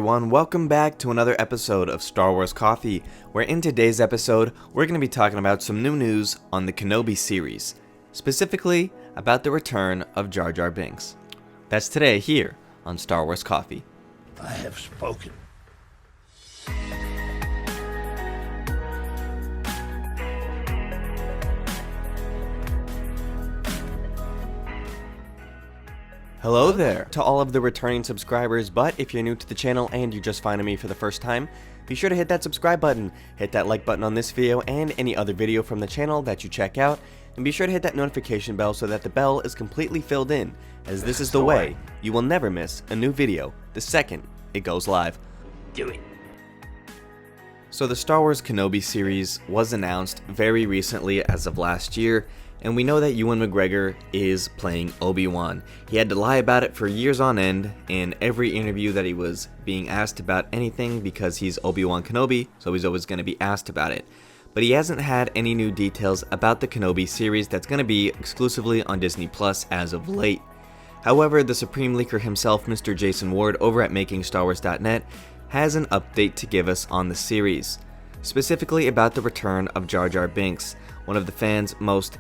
Everyone, welcome back to another episode of Star Wars Coffee, where in today's episode, we're going to be talking about some new news on the Kenobi series, specifically about the return of Jar Jar Binks. That's today here on Star Wars Coffee. I have spoken. Hello there to all of the returning subscribers, but if you're new to the channel and you're just finding me for the first time, be sure to hit that subscribe button, hit that like button on this video and any other video from the channel that you check out, and be sure to hit that notification bell so that the bell is completely filled in, as this is the way you will never miss a new video the second it goes live. Do it. So the Star Wars Kenobi series was announced very recently as of last year, and we know that Ewan McGregor is playing Obi-Wan. He had to lie about it for years on end in every interview that he was being asked about anything because he's Obi-Wan Kenobi, so he's always going to be asked about it. But he hasn't had any new details about the Kenobi series that's going to be exclusively on Disney Plus as of late. However, the Supreme Leaker himself, Mr. Jason Ward over at MakingStarWars.net, has an update to give us on the series, specifically about the return of Jar Jar Binks, one of the fans' most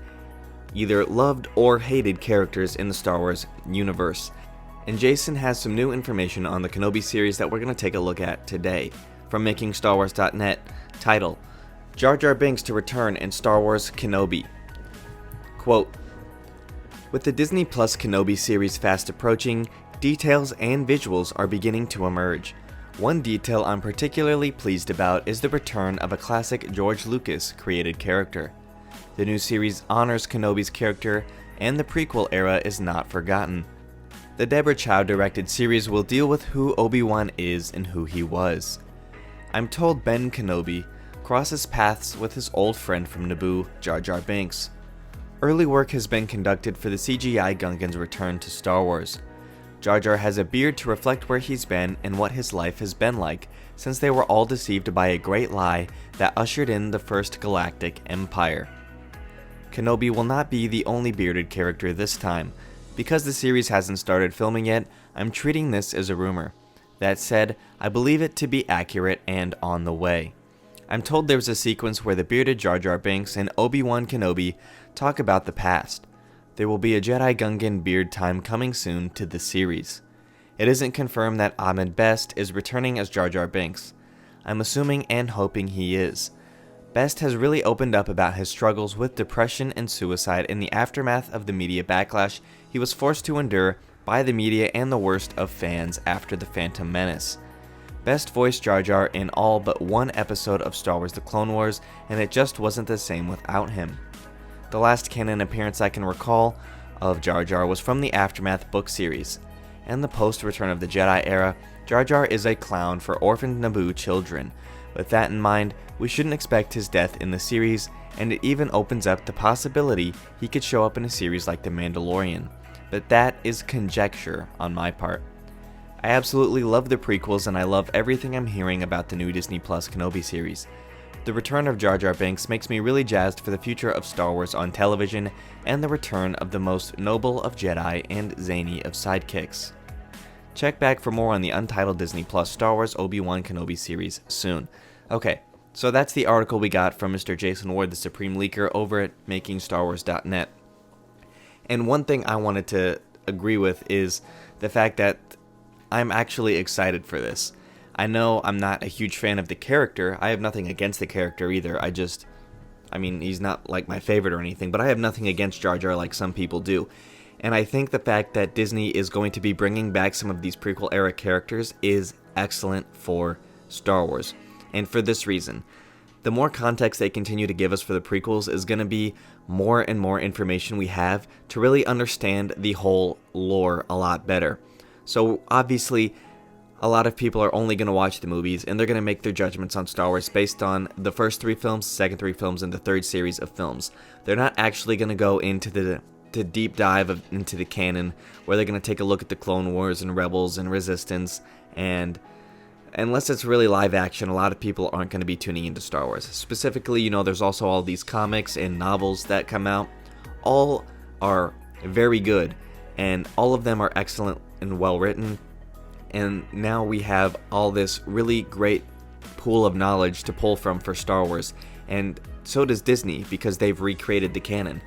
either loved or hated characters in the Star Wars universe. And Jason has some new information on the Kenobi series that we're going to take a look at today. From MakingStarWars.net, title, Jar Jar Binks to return in Star Wars Kenobi. Quote, with the Disney Plus Kenobi series fast approaching, details and visuals are beginning to emerge. One detail I'm particularly pleased about is the return of a classic George Lucas created character. The new series honors Kenobi's character, and the prequel era is not forgotten. The Deborah Chow directed series will deal with who Obi-Wan is and who he was. I'm told Ben Kenobi crosses paths with his old friend from Naboo, Jar Jar Binks. Early work has been conducted for the CGI Gungan's return to Star Wars. Jar Jar has a beard to reflect where he's been and what his life has been like since they were all deceived by a great lie that ushered in the first galactic empire. Kenobi will not be the only bearded character this time. Because the series hasn't started filming yet, I'm treating this as a rumor. That said, I believe it to be accurate and on the way. I'm told there's a sequence where the bearded Jar Jar Binks and Obi-Wan Kenobi talk about the past. There will be a Jedi Gungan beard time coming soon to the series. It isn't confirmed that Ahmed Best is returning as Jar Jar Binks. I'm assuming and hoping he is. Best has really opened up about his struggles with depression and suicide in the aftermath of the media backlash he was forced to endure by the media and the worst of fans after The Phantom Menace. Best voiced Jar Jar in all but one episode of Star Wars The Clone Wars, and it just wasn't the same without him. The last canon appearance I can recall of Jar Jar was from the Aftermath book series. And the post-Return of the Jedi era, Jar Jar is a clown for orphaned Naboo children. With that in mind, we shouldn't expect his death in the series, and it even opens up the possibility he could show up in a series like The Mandalorian. But that is conjecture on my part. I absolutely love the prequels and I love everything I'm hearing about the new Disney Plus Kenobi series. The return of Jar Jar Binks makes me really jazzed for the future of Star Wars on television and the return of the most noble of Jedi and zany of sidekicks. Check back for more on the Untitled Disney Plus Star Wars Obi-Wan Kenobi series soon. Okay, so that's the article we got from Mr. Jason Ward, the Supreme Leaker, over at MakingStarWars.net. And one thing I wanted to agree with is the fact that I'm actually excited for this. I know I'm not a huge fan of the character. I have nothing against the character either. I mean, he's not like my favorite or anything, but I have nothing against Jar Jar like some people do. And I think the fact that Disney is going to be bringing back some of these prequel era characters is excellent for Star Wars. And for this reason, the more context they continue to give us for the prequels is going to be more and more information we have to really understand the whole lore a lot better. So obviously, a lot of people are only going to watch the movies and they're going to make their judgments on Star Wars based on the first 3 films, second 3 films, and the third series of films. They're not actually going to go into the deep dive into the canon where they're going to take a look at the Clone Wars and Rebels and Resistance, and unless it's really live action, a lot of people aren't going to be tuning into Star Wars. Specifically, there's also all these comics and novels that come out. All are very good, and all of them are excellent and well written. and now we have all this really great pool of knowledge to pull from for Star Wars, and so does Disney because they've recreated the canon.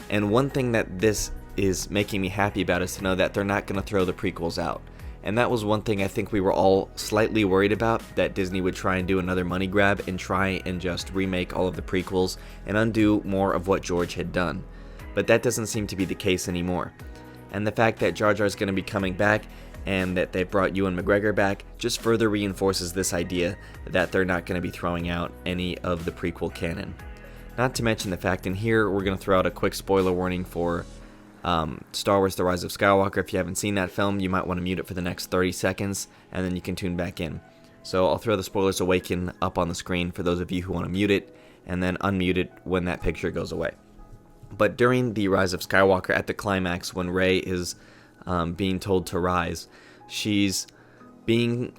And one thing that this is making me happy about is to know that they're not going to throw the prequels out. And that was one thing I think we were all slightly worried about, that Disney would try and do another money grab and try and just remake all of the prequels and undo more of what George had done. But that doesn't seem to be the case anymore. And the fact that Jar Jar is going to be coming back and that they brought Ewan McGregor back just further reinforces this idea that they're not going to be throwing out any of the prequel canon. Not to mention the fact, and here we're going to throw out a quick spoiler warning for Star Wars The Rise of Skywalker. If you haven't seen that film, you might want to mute it for the next 30 seconds, and then you can tune back in. So I'll throw the spoilers awaken up on the screen for those of you who want to mute it, and then unmute it when that picture goes away. But during The Rise of Skywalker, at the climax, when Rey is being told to rise, she's being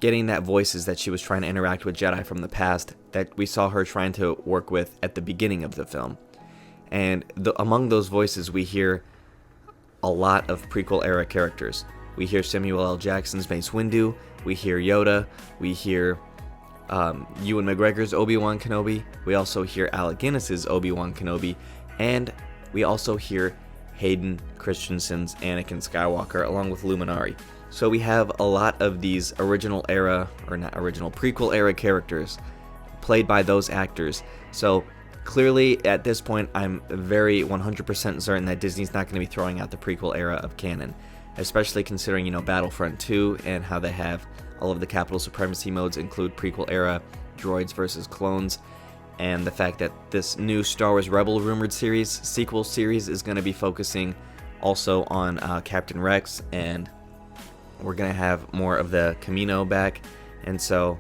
getting that voices that she was trying to interact with Jedi from the past that we saw her trying to work with at the beginning of the film. And among those voices, we hear a lot of prequel-era characters. We hear Samuel L. Jackson's Mace Windu, we hear Yoda, we hear Ewan McGregor's Obi-Wan Kenobi, we also hear Alec Guinness's Obi-Wan Kenobi, and we also hear Hayden Christensen's Anakin Skywalker, along with Luminari. So we have a lot of these original era, or not original, prequel-era characters played by those actors. So clearly, at this point, I'm very 100% certain that Disney's not going to be throwing out the prequel era of canon, especially considering, Battlefront 2 and how they have all of the capital supremacy modes include prequel era droids versus clones, and the fact that this new Star Wars Rebel rumored sequel series is going to be focusing also on Captain Rex, and we're going to have more of the Camino back, and so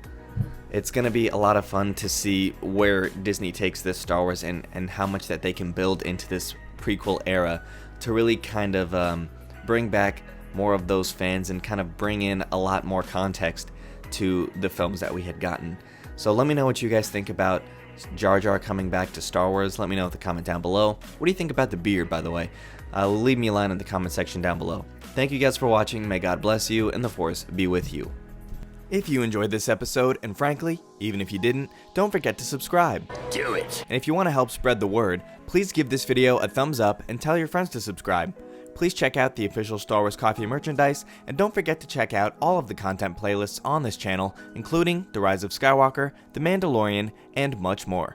it's going to be a lot of fun to see where Disney takes this Star Wars and how much that they can build into this prequel era to really kind of bring back more of those fans and kind of bring in a lot more context to the films that we had gotten. So let me know what you guys think about Jar Jar coming back to Star Wars. Let me know in the comment down below. What do you think about the beard, by the way? Leave me a line in the comment section down below. Thank you guys for watching. May God bless you and the Force be with you. If you enjoyed this episode, and frankly, even if you didn't, don't forget to subscribe. Do it. And if you want to help spread the word, please give this video a thumbs up and tell your friends to subscribe. Please check out the official Star Wars Coffee merchandise, and don't forget to check out all of the content playlists on this channel, including The Rise of Skywalker, The Mandalorian, and much more.